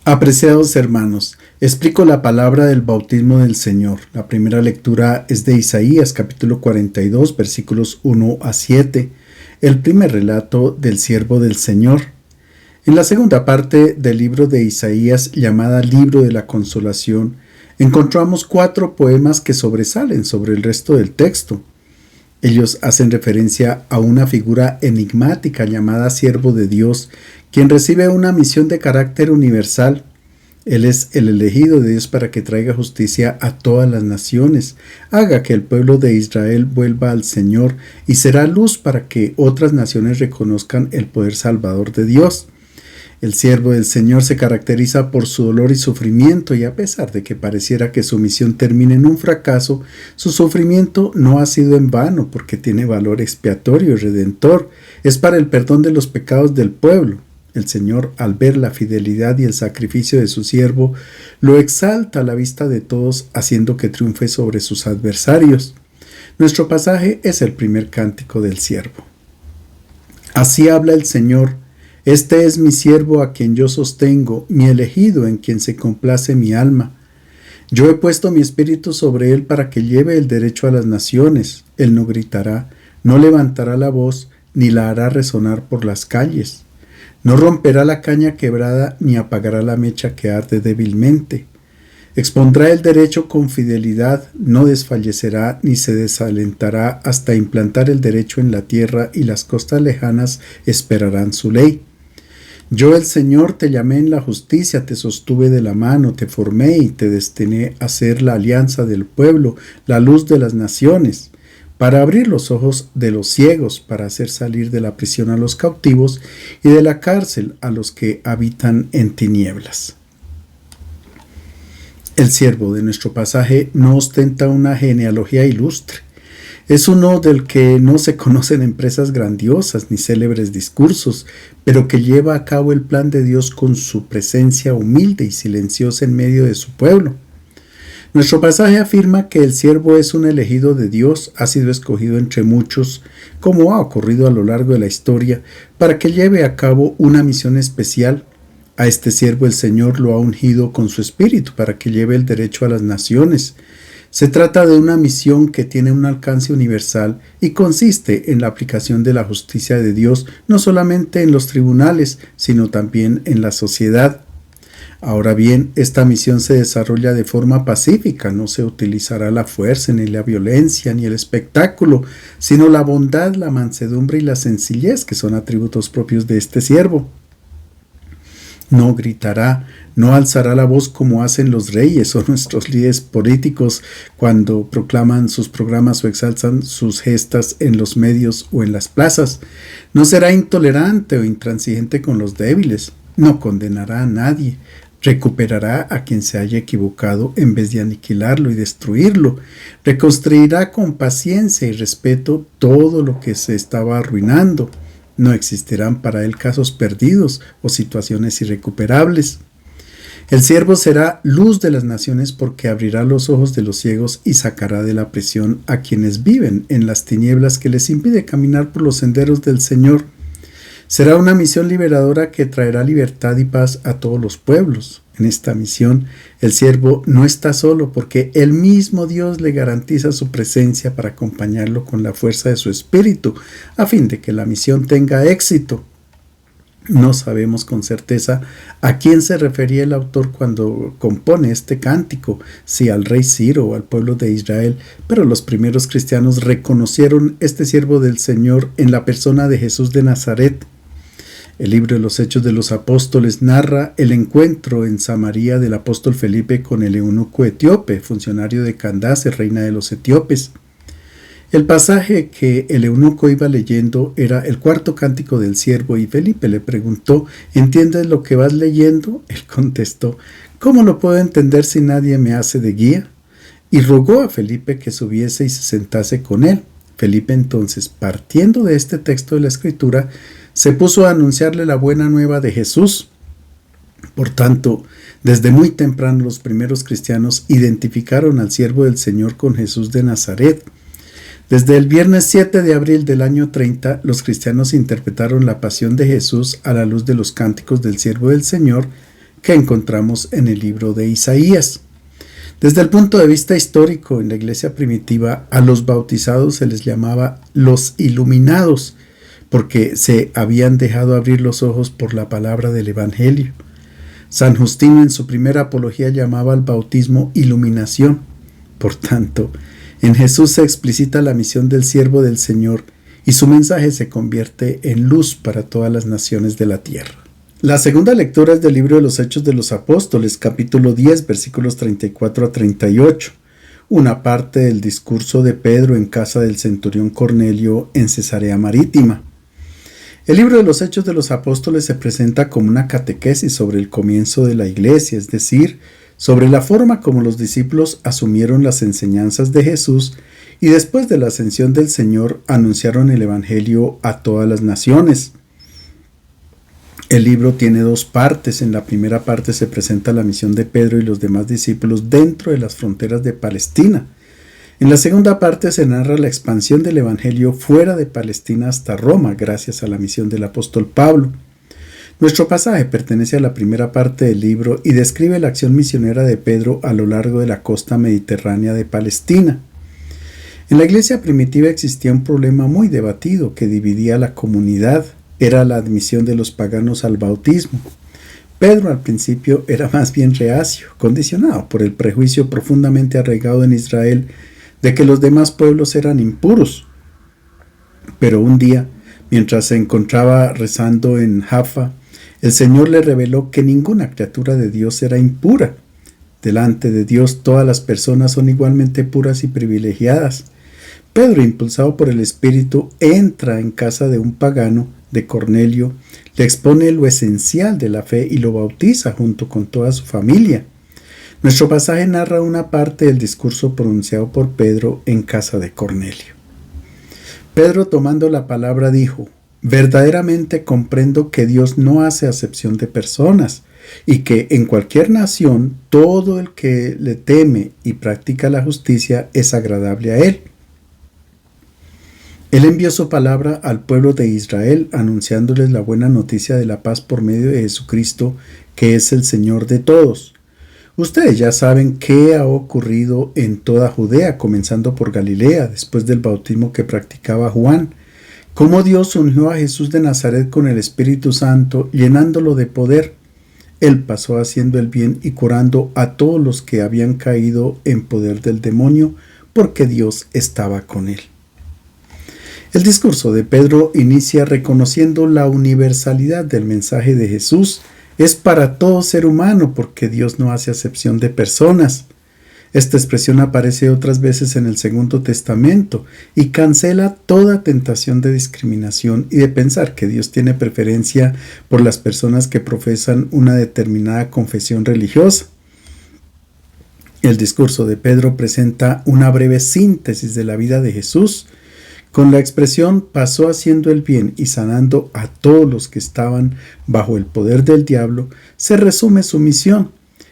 Apreciados hermanos, explico la palabra del bautismo del Señor. La primera lectura es de Isaías capítulo 42 versículos 1 a 7, el primer relato del siervo del Señor. En la segunda parte del libro de Isaías, llamada Libro de la Consolación, encontramos 4 poemas que sobresalen sobre el resto del texto. Ellos hacen referencia a una figura enigmática llamada Siervo de Dios, quien recibe una misión de carácter universal. Él es el elegido de Dios para que traiga justicia a todas las naciones, haga que el pueblo de Israel vuelva al Señor y será luz para que otras naciones reconozcan el poder salvador de Dios. El siervo del Señor se caracteriza por su dolor y sufrimiento, y a pesar de que pareciera que su misión termine en un fracaso, su sufrimiento no ha sido en vano porque tiene valor expiatorio y redentor. Es para el perdón de los pecados del pueblo. El Señor, al ver la fidelidad y el sacrificio de su siervo, lo exalta a la vista de todos, haciendo que triunfe sobre sus adversarios. Nuestro pasaje es el primer cántico del siervo. Así habla el Señor: este es mi siervo a quien yo sostengo, mi elegido en quien se complace mi alma. Yo he puesto mi espíritu sobre él para que lleve el derecho a las naciones. Él no gritará, no levantará la voz, ni la hará resonar por las calles. No romperá la caña quebrada, ni apagará la mecha que arde débilmente. Expondrá el derecho con fidelidad, no desfallecerá ni se desalentará hasta implantar el derecho en la tierra, y las costas lejanas esperarán su ley. Yo, el Señor, te llamé en la justicia, te sostuve de la mano, te formé y te destiné a ser la alianza del pueblo, la luz de las naciones, para abrir los ojos de los ciegos, para hacer salir de la prisión a los cautivos y de la cárcel a los que habitan en tinieblas. El siervo de nuestro pasaje no ostenta una genealogía ilustre. Es uno del que no se conocen empresas grandiosas ni célebres discursos, pero que lleva a cabo el plan de Dios con su presencia humilde y silenciosa en medio de su pueblo. Nuestro pasaje afirma que el siervo es un elegido de Dios, ha sido escogido entre muchos, como ha ocurrido a lo largo de la historia, para que lleve a cabo una misión especial. A este siervo el Señor lo ha ungido con su espíritu para que lleve el derecho a las naciones. Se trata de una misión que tiene un alcance universal y consiste en la aplicación de la justicia de Dios, no solamente en los tribunales, sino también en la sociedad. Ahora bien, esta misión se desarrolla de forma pacífica, no se utilizará la fuerza, ni la violencia, ni el espectáculo, sino la bondad, la mansedumbre y la sencillez, que son atributos propios de este siervo. No gritará, no alzará la voz como hacen los reyes o nuestros líderes políticos cuando proclaman sus programas o exaltan sus gestas en los medios o en las plazas. No será intolerante o intransigente con los débiles. No condenará a nadie. Recuperará a quien se haya equivocado en vez de aniquilarlo y destruirlo. Reconstruirá con paciencia y respeto todo lo que se estaba arruinando. No existirán para él casos perdidos o situaciones irrecuperables. El siervo será luz de las naciones porque abrirá los ojos de los ciegos y sacará de la prisión a quienes viven en las tinieblas que les impide caminar por los senderos del Señor. Será una misión liberadora que traerá libertad y paz a todos los pueblos. En esta misión, el siervo no está solo porque el mismo Dios le garantiza su presencia para acompañarlo con la fuerza de su espíritu, a fin de que la misión tenga éxito. No sabemos con certeza a quién se refería el autor cuando compone este cántico, si al rey Ciro o al pueblo de Israel, pero los primeros cristianos reconocieron este siervo del Señor en la persona de Jesús de Nazaret. El libro de los Hechos de los Apóstoles narra el encuentro en Samaria del apóstol Felipe con el eunuco etíope, funcionario de Candace, reina de los etíopes. El pasaje que el eunuco iba leyendo era el 4º cántico del siervo, y Felipe le preguntó: ¿entiendes lo que vas leyendo? Él contestó: ¿cómo lo puedo entender si nadie me hace de guía? Y rogó a Felipe que subiese y se sentase con él. Felipe entonces, partiendo de este texto de la Escritura, se puso a anunciarle la buena nueva de Jesús. Por tanto, desde muy temprano los primeros cristianos identificaron al siervo del Señor con Jesús de Nazaret. Desde el viernes 7 de abril del año 30, los cristianos interpretaron la pasión de Jesús a la luz de los cánticos del siervo del Señor, que encontramos en el libro de Isaías. Desde el punto de vista histórico, en la iglesia primitiva, a los bautizados se les llamaba los iluminados, porque se habían dejado abrir los ojos por la palabra del Evangelio. San Justino en su primera apología llamaba al bautismo iluminación. Por tanto, en Jesús se explicita la misión del siervo del Señor y su mensaje se convierte en luz para todas las naciones de la tierra. La segunda lectura es del libro de los Hechos de los Apóstoles, capítulo 10, versículos 34 a 38, una parte del discurso de Pedro en casa del centurión Cornelio en Cesarea Marítima. El libro de los Hechos de los Apóstoles se presenta como una catequesis sobre el comienzo de la iglesia, es decir, sobre la forma como los discípulos asumieron las enseñanzas de Jesús y después de la ascensión del Señor anunciaron el Evangelio a todas las naciones. El libro tiene dos partes. En la primera parte se presenta la misión de Pedro y los demás discípulos dentro de las fronteras de Palestina. En la segunda parte se narra la expansión del Evangelio fuera de Palestina hasta Roma, gracias a la misión del apóstol Pablo. Nuestro pasaje pertenece a la primera parte del libro y describe la acción misionera de Pedro a lo largo de la costa mediterránea de Palestina. En la iglesia primitiva existía un problema muy debatido que dividía a la comunidad. Era la admisión de los paganos al bautismo. Pedro al principio era más bien reacio, condicionado por el prejuicio profundamente arraigado en Israel de que los demás pueblos eran impuros. Pero un día, mientras se encontraba rezando en Jaffa, el Señor le reveló que ninguna criatura de Dios era impura. Delante de Dios todas las personas son igualmente puras y privilegiadas. Pedro, impulsado por el Espíritu, entra en casa de un pagano, de Cornelio, le expone lo esencial de la fe y lo bautiza junto con toda su familia. Nuestro pasaje narra una parte del discurso pronunciado por Pedro en casa de Cornelio. Pedro, tomando la palabra, dijo: verdaderamente comprendo que Dios no hace acepción de personas y que en cualquier nación todo el que le teme y practica la justicia es agradable a Él. Él envió su palabra al pueblo de Israel, anunciándoles la buena noticia de la paz por medio de Jesucristo, que es el Señor de todos. Ustedes ya saben qué ha ocurrido en toda Judea, comenzando por Galilea, después del bautismo que practicaba Juan, cómo Dios ungió a Jesús de Nazaret con el Espíritu Santo, llenándolo de poder. Él pasó haciendo el bien y curando a todos los que habían caído en poder del demonio, porque Dios estaba con él. El discurso de Pedro inicia reconociendo la universalidad del mensaje de Jesús. Es para todo ser humano porque Dios no hace acepción de personas. Esta expresión aparece otras veces en el Segundo Testamento y cancela toda tentación de discriminación y de pensar que Dios tiene preferencia por las personas que profesan una determinada confesión religiosa. El discurso de Pedro presenta una breve síntesis de la vida de Jesús. Con la expresión pasó haciendo el bien y sanando a todos los que estaban bajo el poder del diablo, se resume su misión.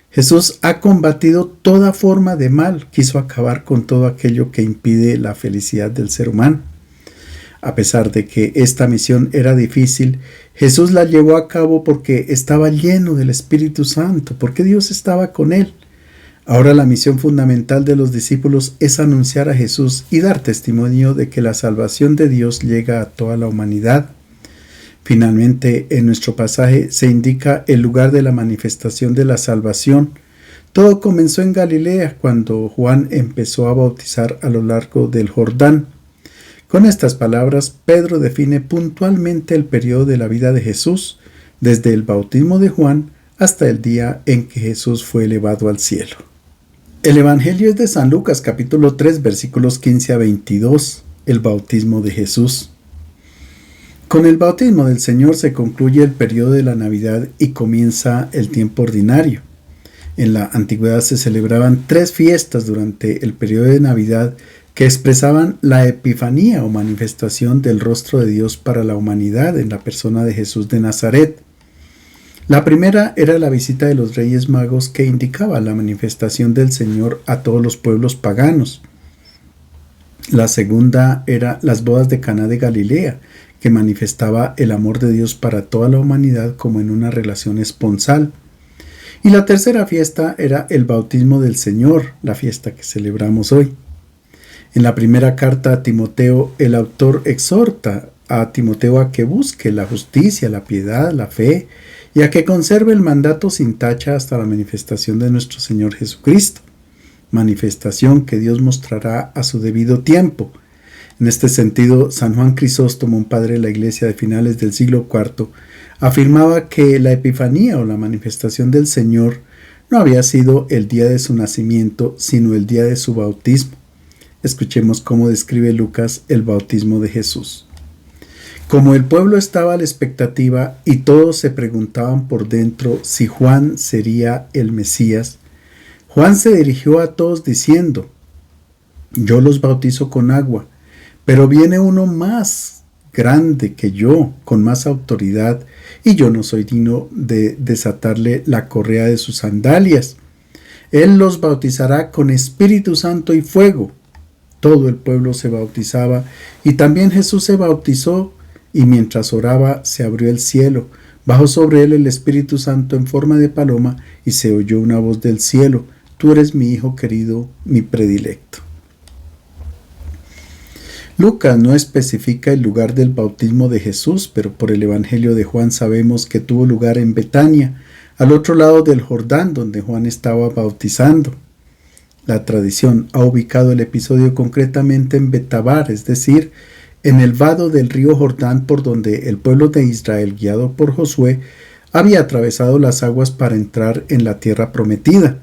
Jesús ha combatido toda forma de mal, quiso acabar con todo aquello que impide la felicidad del ser humano. A pesar de que esta misión era difícil, Jesús la llevó a cabo porque estaba lleno del Espíritu Santo, porque Dios estaba con él. Ahora la misión fundamental de los discípulos es anunciar a Jesús y dar testimonio de que la salvación de Dios llega a toda la humanidad. Finalmente, en nuestro pasaje se indica el lugar de la manifestación de la salvación. Todo comenzó en Galilea, cuando Juan empezó a bautizar a lo largo del Jordán. Con estas palabras, Pedro define puntualmente el periodo de la vida de Jesús, desde el bautismo de Juan hasta el día en que Jesús fue elevado al cielo. El Evangelio es de San Lucas, capítulo 3, versículos 15 a 22, el bautismo de Jesús. Con el bautismo del Señor se concluye el periodo de la Navidad y comienza el tiempo ordinario. En la antigüedad se celebraban 3 fiestas durante el periodo de Navidad que expresaban la epifanía o manifestación del rostro de Dios para la humanidad en la persona de Jesús de Nazaret. La primera era la visita de los Reyes Magos, que indicaba la manifestación del Señor a todos los pueblos paganos. La segunda era las bodas de Caná de Galilea, que manifestaba el amor de Dios para toda la humanidad como en una relación esponsal. Y la tercera fiesta era el bautismo del Señor, la fiesta que celebramos hoy. En la primera carta a Timoteo, el autor exhorta a Timoteo a que busque la justicia, la piedad, la fe, y a que conserve el mandato sin tacha hasta la manifestación de nuestro Señor Jesucristo, manifestación que Dios mostrará a su debido tiempo. En este sentido, San Juan Crisóstomo, un padre de la Iglesia de finales del siglo IV, afirmaba que la Epifanía o la manifestación del Señor no había sido el día de su nacimiento, sino el día de su bautismo. Escuchemos cómo describe Lucas el bautismo de Jesús. Como el pueblo estaba a la expectativa y todos se preguntaban por dentro si Juan sería el Mesías, Juan se dirigió a todos diciendo: yo los bautizo con agua, pero viene uno más grande que yo, con más autoridad, y yo no soy digno de desatarle la correa de sus sandalias. Él los bautizará con Espíritu Santo y fuego. Todo el pueblo se bautizaba, y también Jesús se bautizó, y mientras oraba se abrió el cielo, bajó sobre él el Espíritu Santo en forma de paloma, y se oyó una voz del cielo: tú eres mi Hijo querido, mi predilecto. Lucas no especifica el lugar del bautismo de Jesús, pero por el Evangelio de Juan sabemos que tuvo lugar en Betania, al otro lado del Jordán, donde Juan estaba bautizando. La tradición ha ubicado el episodio concretamente en Betabar, es decir, en el vado del río Jordán, por donde el pueblo de Israel, guiado por Josué, había atravesado las aguas para entrar en la tierra prometida.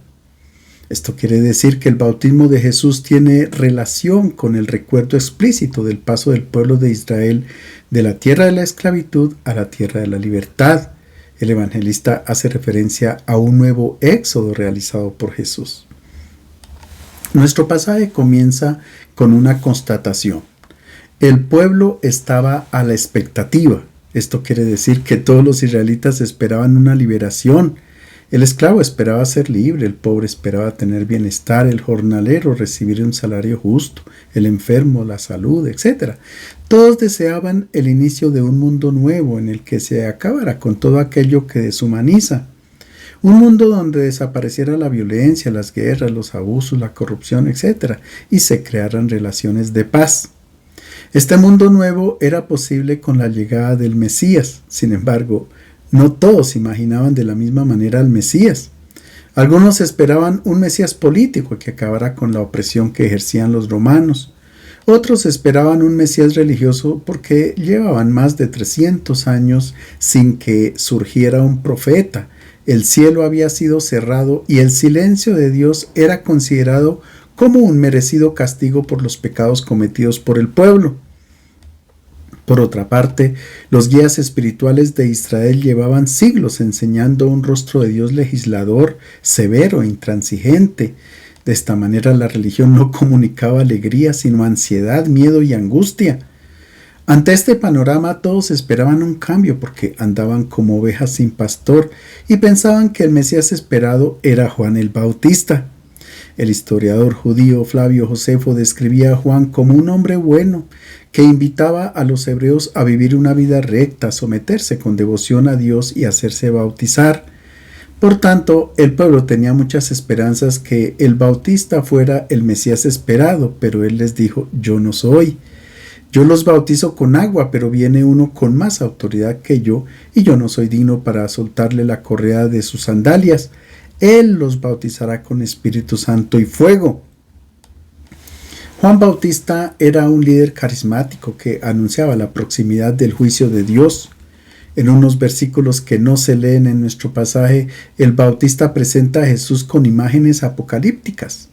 Esto quiere decir que el bautismo de Jesús tiene relación con el recuerdo explícito del paso del pueblo de Israel de la tierra de la esclavitud a la tierra de la libertad. El evangelista hace referencia a un nuevo éxodo realizado por Jesús. Nuestro pasaje comienza con una constatación. El pueblo estaba a la expectativa. Esto quiere decir que todos los israelitas esperaban una liberación. El esclavo esperaba ser libre, el pobre esperaba tener bienestar, el jornalero recibir un salario justo, el enfermo la salud, etc. Todos deseaban el inicio de un mundo nuevo en el que se acabara con todo aquello que deshumaniza. Un mundo donde desapareciera la violencia, las guerras, los abusos, la corrupción, etc. y se crearan relaciones de paz. Este mundo nuevo era posible con la llegada del Mesías. Sin embargo, no todos imaginaban de la misma manera al Mesías. Algunos esperaban un Mesías político que acabara con la opresión que ejercían los romanos. Otros esperaban un Mesías religioso porque llevaban más de 300 años sin que surgiera un profeta. El cielo había sido cerrado y el silencio de Dios era considerado como un merecido castigo por los pecados cometidos por el pueblo. Por otra parte, los guías espirituales de Israel llevaban siglos enseñando un rostro de Dios legislador, severo e intransigente. De esta manera la religión no comunicaba alegría, sino ansiedad, miedo y angustia. Ante este panorama todos esperaban un cambio porque andaban como ovejas sin pastor y pensaban que el Mesías esperado era Juan el Bautista. El historiador judío Flavio Josefo describía a Juan como un hombre bueno que invitaba a los hebreos a vivir una vida recta, a someterse con devoción a Dios y hacerse bautizar. Por tanto, el pueblo tenía muchas esperanzas que el Bautista fuera el Mesías esperado, pero él les dijo: yo no soy. Yo los bautizo con agua, pero viene uno con más autoridad que yo, y yo no soy digno para soltarle la correa de sus sandalias. Él los bautizará con Espíritu Santo y fuego. Juan Bautista era un líder carismático que anunciaba la proximidad del juicio de Dios. En unos versículos que no se leen en nuestro pasaje, el Bautista presenta a Jesús con imágenes apocalípticas.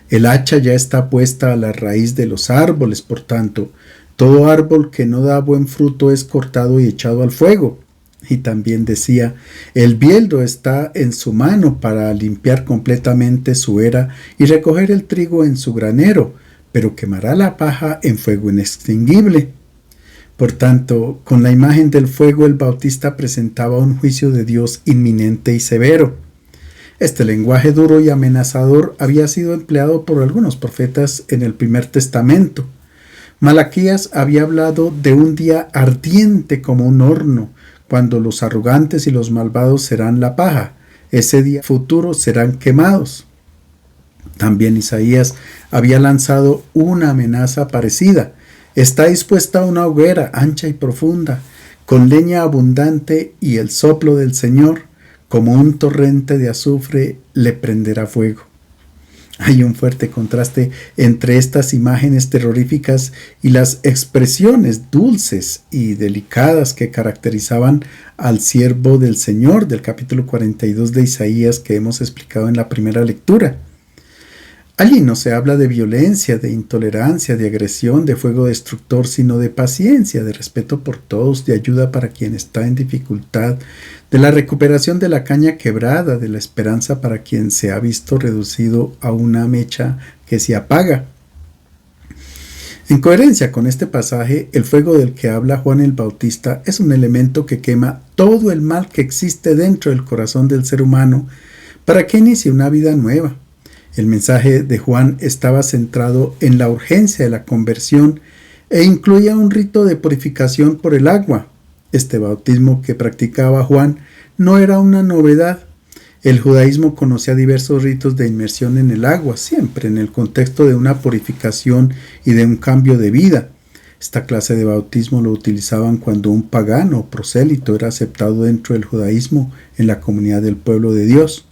El hacha ya está puesta a la raíz de los árboles, por tanto, todo árbol que no da buen fruto es cortado y echado al fuego. Y también decía: el bieldo está en su mano para limpiar completamente su era y recoger el trigo en su granero, pero quemará la paja en fuego inextinguible. Por tanto, con la imagen del fuego el Bautista presentaba un juicio de Dios inminente y severo. Este lenguaje duro y amenazador había sido empleado por algunos profetas en el Primer Testamento. Malaquías había hablado de un día ardiente como un horno, cuando los arrogantes y los malvados serán la paja. ese día futuro serán quemados. También Isaías había lanzado una amenaza parecida. Está dispuesta una hoguera ancha y profunda, con leña abundante, y el soplo del Señor, como un torrente de azufre, le prenderá fuego. Hay un fuerte contraste entre estas imágenes terroríficas y las expresiones dulces y delicadas que caracterizaban al siervo del Señor del capítulo 42 de Isaías que hemos explicado en la primera lectura. Allí no se habla de violencia, de intolerancia, de agresión, de fuego destructor, sino de paciencia, de respeto por todos, de ayuda para quien está en dificultad, de la recuperación de la caña quebrada, de la esperanza para quien se ha visto reducido a una mecha que se apaga. En coherencia con este pasaje, el fuego del que habla Juan el Bautista es un elemento que quema todo el mal que existe dentro del corazón del ser humano para que inicie una vida nueva. El mensaje de Juan estaba centrado en la urgencia de la conversión e incluía un rito de purificación por el agua. Este bautismo que practicaba Juan no era una novedad. El judaísmo conocía diversos ritos de inmersión en el agua, siempre en el contexto de una purificación y de un cambio de vida. Esta clase de bautismo lo utilizaban cuando un pagano o prosélito era aceptado dentro del judaísmo en la comunidad del pueblo de Dios.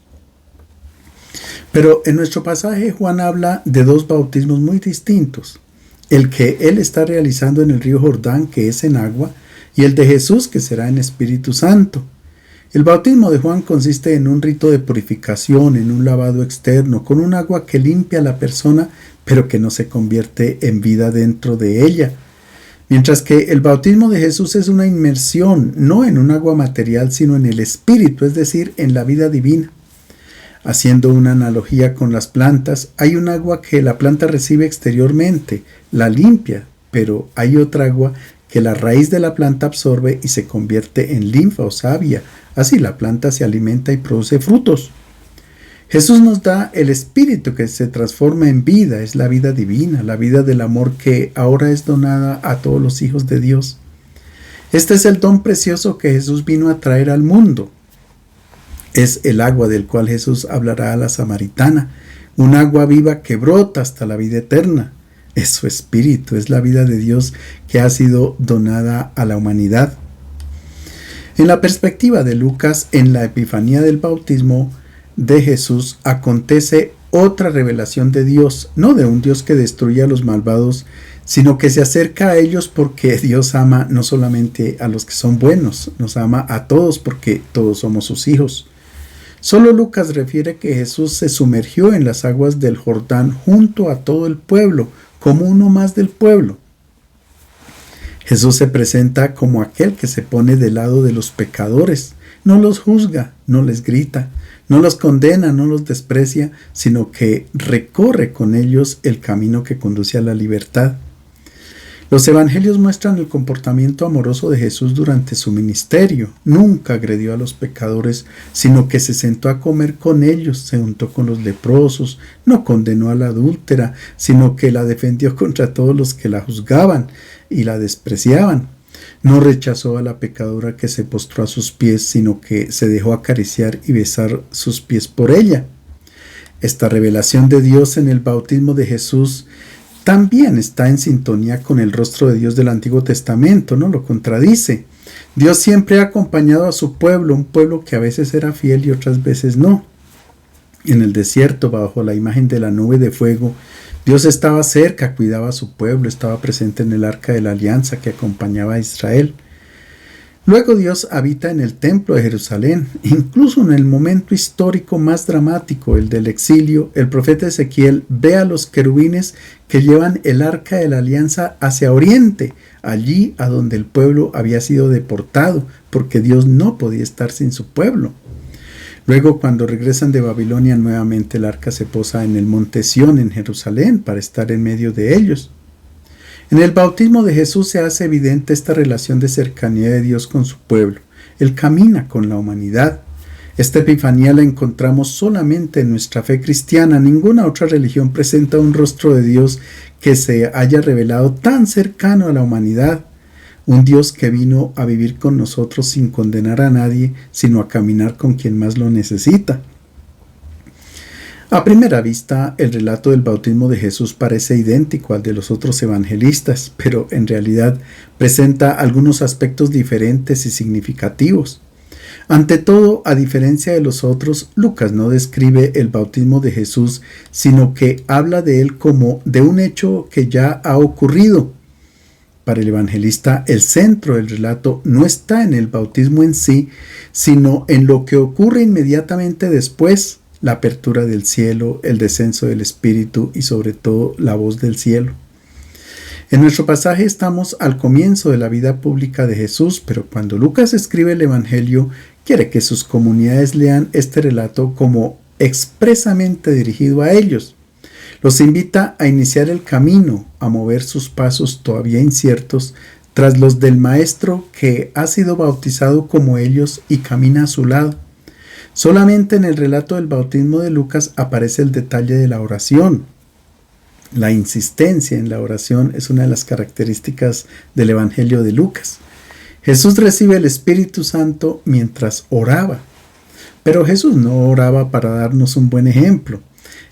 Pero en nuestro pasaje Juan habla de dos bautismos muy distintos. El que él está realizando en el río Jordán, que es en agua, y el de Jesús, que será en Espíritu Santo. El bautismo de Juan consiste en un rito de purificación, en un lavado externo, con un agua que limpia a la persona, pero que no se convierte en vida dentro de ella. Mientras que el bautismo de Jesús es una inmersión, no en un agua material, sino en el Espíritu, es decir, en la vida divina. Haciendo una analogía con las plantas, hay un agua que la planta recibe exteriormente, la limpia, pero hay otra agua que la raíz de la planta absorbe y se convierte en linfa o savia. Así la planta se alimenta y produce frutos. Jesús nos da el Espíritu que se transforma en vida, es la vida divina, la vida del amor que ahora es donada a todos los hijos de Dios. Este es el don precioso que Jesús vino a traer al mundo. Es el agua del cual Jesús hablará a la samaritana, un agua viva que brota hasta la vida eterna. Es su Espíritu, es la vida de Dios que ha sido donada a la humanidad. En la perspectiva de Lucas, en la epifanía del bautismo de Jesús, acontece otra revelación de Dios, no de un Dios que destruye a los malvados, sino que se acerca a ellos porque Dios ama no solamente a los que son buenos, nos ama a todos porque todos somos sus hijos. Solo Lucas refiere que Jesús se sumergió en las aguas del Jordán junto a todo el pueblo, como uno más del pueblo. Jesús se presenta como aquel que se pone del lado de los pecadores, no los juzga, no les grita, no los condena, no los desprecia, sino que recorre con ellos el camino que conduce a la libertad. Los evangelios muestran el comportamiento amoroso de Jesús durante su ministerio. Nunca agredió a los pecadores, sino que se sentó a comer con ellos, se juntó con los leprosos, no condenó a la adúltera, sino que la defendió contra todos los que la juzgaban y la despreciaban. No rechazó a la pecadora que se postró a sus pies, sino que se dejó acariciar y besar sus pies por ella. Esta revelación de Dios en el bautismo de Jesús también está en sintonía con el rostro de Dios del Antiguo Testamento, no lo contradice. Dios siempre ha acompañado a su pueblo, un pueblo que a veces era fiel y otras veces no. En el desierto, bajo la imagen de la nube de fuego, Dios estaba cerca, cuidaba a su pueblo, estaba presente en el arca de la alianza que acompañaba a Israel. Luego Dios habita en el templo de Jerusalén, incluso en el momento histórico más dramático, el del exilio. El profeta Ezequiel ve a los querubines que llevan el arca de la alianza hacia oriente, allí a donde el pueblo había sido deportado, porque Dios no podía estar sin su pueblo. Luego, cuando regresan de Babilonia, nuevamente el arca se posa en el monte Sión en Jerusalén para estar en medio de ellos. En el bautismo de Jesús se hace evidente esta relación de cercanía de Dios con su pueblo. Él camina con la humanidad. Esta epifanía la encontramos solamente en nuestra fe cristiana. Ninguna otra religión presenta un rostro de Dios que se haya revelado tan cercano a la humanidad. un Dios que vino a vivir con nosotros sin condenar a nadie, sino a caminar con quien más lo necesita. A primera vista, el relato del bautismo de Jesús parece idéntico al de los otros evangelistas, pero en realidad presenta algunos aspectos diferentes y significativos. Ante todo, a diferencia de los otros, Lucas no describe el bautismo de Jesús, sino que habla de él como de un hecho que ya ha ocurrido. Para el evangelista, el centro del relato no está en el bautismo en sí, sino en lo que ocurre inmediatamente después: la apertura del cielo, el descenso del Espíritu y sobre todo la voz del cielo. En nuestro pasaje estamos al comienzo de la vida pública de Jesús, pero cuando Lucas escribe el Evangelio, quiere que sus comunidades lean este relato como expresamente dirigido a ellos. Los invita a iniciar el camino, a mover sus pasos todavía inciertos tras los del Maestro que ha sido bautizado como ellos y camina a su lado. Solamente en el relato del bautismo de Lucas aparece el detalle de la oración. La insistencia en la oración es una de las características del Evangelio de Lucas. Jesús recibe el Espíritu Santo mientras oraba. Pero Jesús no oraba para darnos un buen ejemplo.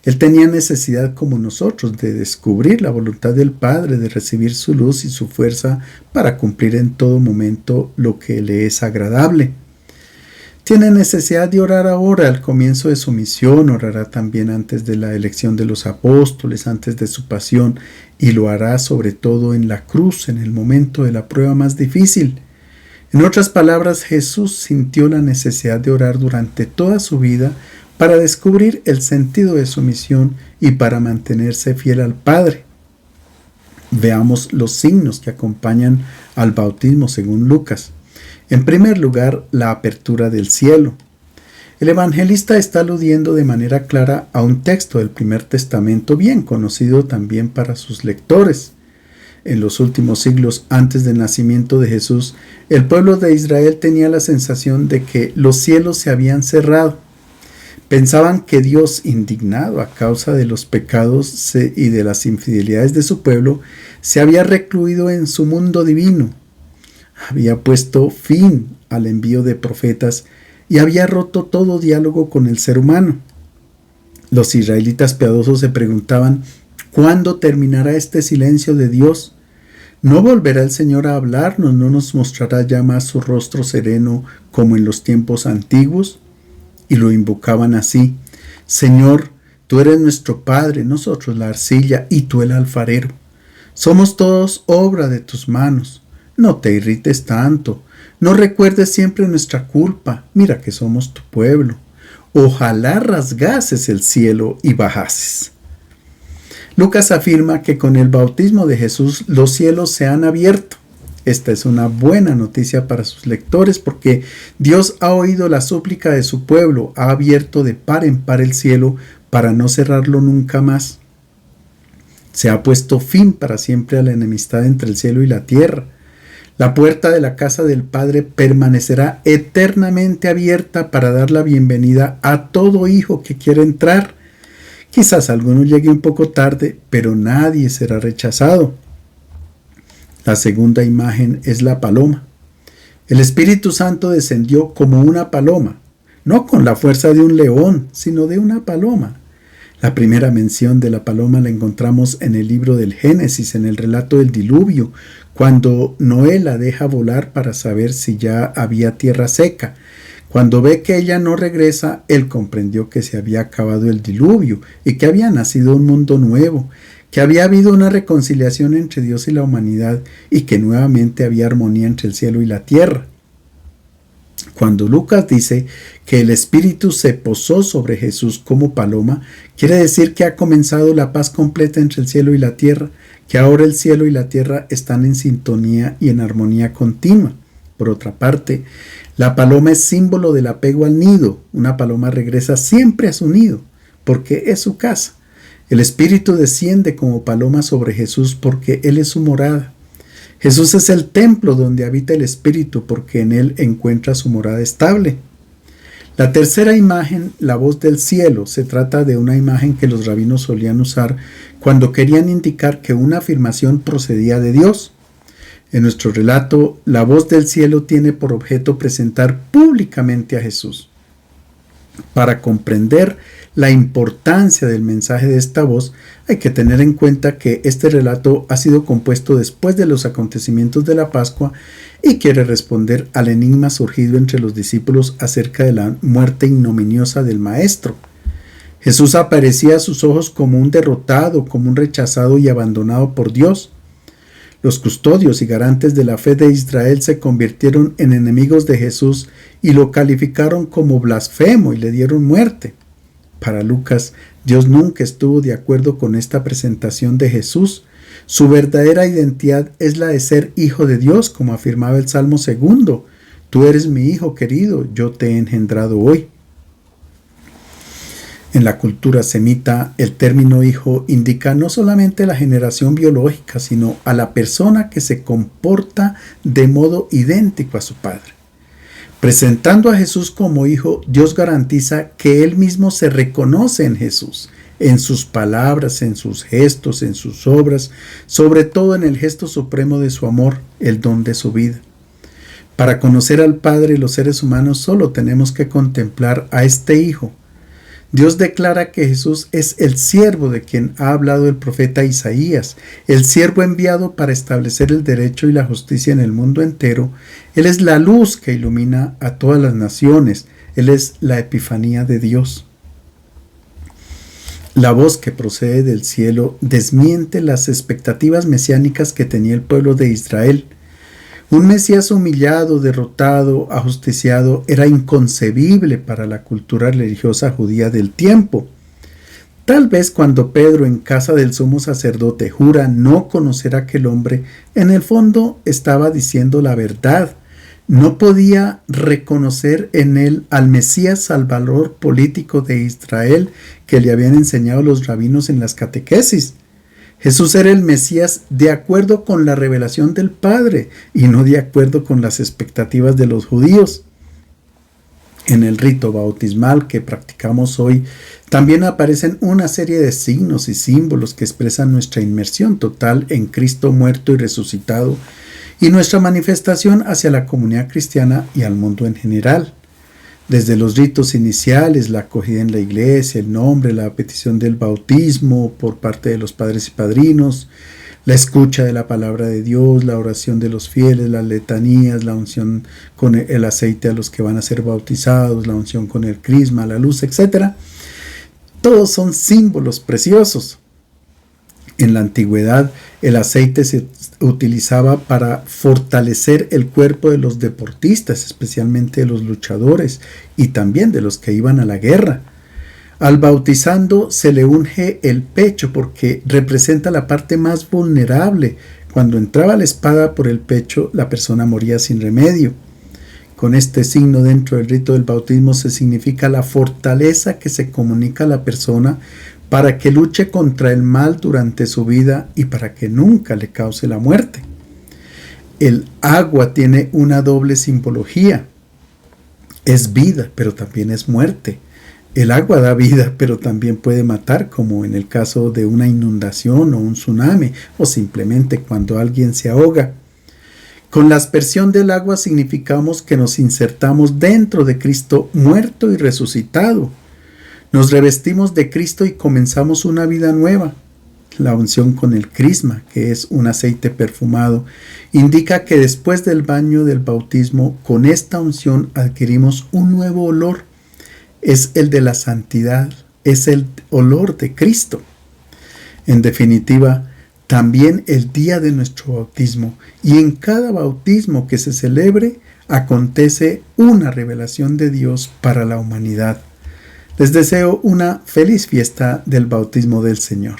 Él tenía necesidad como nosotros de descubrir la voluntad del Padre, de recibir su luz y su fuerza para cumplir en todo momento lo que le es agradable. Tiene necesidad de orar ahora al comienzo de su misión, orará también antes de la elección de los apóstoles, antes de su pasión, y lo hará sobre todo en la cruz, en el momento de la prueba más difícil. En otras palabras, Jesús sintió la necesidad de orar durante toda su vida para descubrir el sentido de su misión y para mantenerse fiel al Padre. Veamos los signos que acompañan al bautismo según Lucas. En primer lugar, la apertura del cielo. El evangelista está aludiendo de manera clara a un texto del Primer Testamento bien conocido también para sus lectores. En los últimos siglos antes del nacimiento de Jesús, el pueblo de Israel tenía la sensación de que los cielos se habían cerrado. Pensaban que Dios, indignado a causa de los pecados y de las infidelidades de su pueblo, se había recluido en su mundo divino. Había puesto fin al envío de profetas y había roto todo diálogo con el ser humano. Los israelitas piadosos se preguntaban: ¿cuándo terminará este silencio de Dios? ¿No volverá el Señor a hablarnos? ¿No nos mostrará ya más su rostro sereno como en los tiempos antiguos? Y lo invocaban así: Señor, tú eres nuestro Padre, nosotros la arcilla y tú el alfarero. Somos todos obra de tus manos. No te irrites tanto, no recuerdes siempre nuestra culpa, mira que somos tu pueblo. Ojalá rasgases el cielo y bajases. Lucas afirma que con el bautismo de Jesús los cielos se han abierto. Esta es una buena noticia para sus lectores porque Dios ha oído la súplica de su pueblo, ha abierto de par en par el cielo para no cerrarlo nunca más. Se ha puesto fin para siempre a la enemistad entre el cielo y la tierra. La puerta de la casa del Padre permanecerá eternamente abierta para dar la bienvenida a todo hijo que quiera entrar. Quizás alguno llegue un poco tarde, pero nadie será rechazado. La segunda imagen es la paloma. El Espíritu Santo descendió como una paloma, no con la fuerza de un león, sino de una paloma. La primera mención de la paloma la encontramos en el libro del Génesis, en el relato del diluvio, cuando Noé la deja volar para saber si ya había tierra seca. Cuando ve que ella no regresa, él comprendió que se había acabado el diluvio y que había nacido un mundo nuevo, que había habido una reconciliación entre Dios y la humanidad y que nuevamente había armonía entre el cielo y la tierra. Cuando Lucas dice que el Espíritu se posó sobre Jesús como paloma, quiere decir que ha comenzado la paz completa entre el cielo y la tierra, que ahora el cielo y la tierra están en sintonía y en armonía continua. Por otra parte, la paloma es símbolo del apego al nido. Una paloma regresa siempre a su nido, porque es su casa. El Espíritu desciende como paloma sobre Jesús porque Él es su morada. Jesús es el templo donde habita el Espíritu porque en Él encuentra su morada estable. La tercera imagen, la voz del cielo, se trata de una imagen que los rabinos solían usar cuando querían indicar que una afirmación procedía de Dios. En nuestro relato, la voz del cielo tiene por objeto presentar públicamente a Jesús. Para comprender la importancia del mensaje de esta voz, hay que tener en cuenta que este relato ha sido compuesto después de los acontecimientos de la Pascua y quiere responder al enigma surgido entre los discípulos acerca de la muerte ignominiosa del Maestro. Jesús aparecía a sus ojos como un derrotado, como un rechazado y abandonado por Dios. Los custodios y garantes de la fe de Israel se convirtieron en enemigos de Jesús y lo calificaron como blasfemo y le dieron muerte. Para Lucas, Dios nunca estuvo de acuerdo con esta presentación de Jesús. Su verdadera identidad es la de ser hijo de Dios, como afirmaba el Salmo 2. Tú eres mi hijo querido, yo te he engendrado hoy. En la cultura semita, el término hijo indica no solamente la generación biológica, sino a la persona que se comporta de modo idéntico a su padre. Presentando a Jesús como hijo, Dios garantiza que Él mismo se reconoce en Jesús, en sus palabras, en sus gestos, en sus obras, sobre todo en el gesto supremo de su amor, el don de su vida. Para conocer al Padre, los seres humanos solo tenemos que contemplar a este hijo. Dios declara que Jesús es el siervo de quien ha hablado el profeta Isaías, el siervo enviado para establecer el derecho y la justicia en el mundo entero. Él es la luz que ilumina a todas las naciones. Él es la epifanía de Dios. La voz que procede del cielo desmiente las expectativas mesiánicas que tenía el pueblo de Israel. Un Mesías humillado, derrotado, ajusticiado era inconcebible para la cultura religiosa judía del tiempo. Tal vez cuando Pedro en casa del sumo sacerdote jura no conocer a aquel hombre, en el fondo estaba diciendo la verdad. No podía reconocer en él al Mesías salvador político de Israel que le habían enseñado los rabinos en las catequesis. Jesús era el Mesías de acuerdo con la revelación del Padre y no de acuerdo con las expectativas de los judíos. En el rito bautismal que practicamos hoy, también aparecen una serie de signos y símbolos que expresan nuestra inmersión total en Cristo muerto y resucitado y nuestra manifestación hacia la comunidad cristiana y al mundo en general. Desde los ritos iniciales, la acogida en la iglesia, el nombre, la petición del bautismo por parte de los padres y padrinos, la escucha de la palabra de Dios, la oración de los fieles, las letanías, la unción con el aceite a los que van a ser bautizados, la unción con el crisma, la luz, etc. Todos son símbolos preciosos. En la antigüedad, el aceite se utilizaba para fortalecer el cuerpo de los deportistas, especialmente de los luchadores y también de los que iban a la guerra. Al bautizando se le unge el pecho porque representa la parte más vulnerable. Cuando entraba la espada por el pecho, la persona moría sin remedio. Con este signo dentro del rito del bautismo se significa la fortaleza que se comunica a la persona para que luche contra el mal durante su vida y para que nunca le cause la muerte. El agua tiene una doble simbología. Es vida, pero también es muerte. El agua da vida, pero también puede matar, como en el caso de una inundación o un tsunami, o simplemente cuando alguien se ahoga. Con la aspersión del agua significamos que nos insertamos dentro de Cristo muerto y resucitado. Nos revestimos de Cristo y comenzamos una vida nueva. La unción con el crisma, que es un aceite perfumado, indica que después del baño del bautismo, con esta unción adquirimos un nuevo olor. Es el de la santidad, es el olor de Cristo. En definitiva, también el día de nuestro bautismo y en cada bautismo que se celebre, acontece una revelación de Dios para la humanidad. Les deseo una feliz fiesta del bautismo del Señor.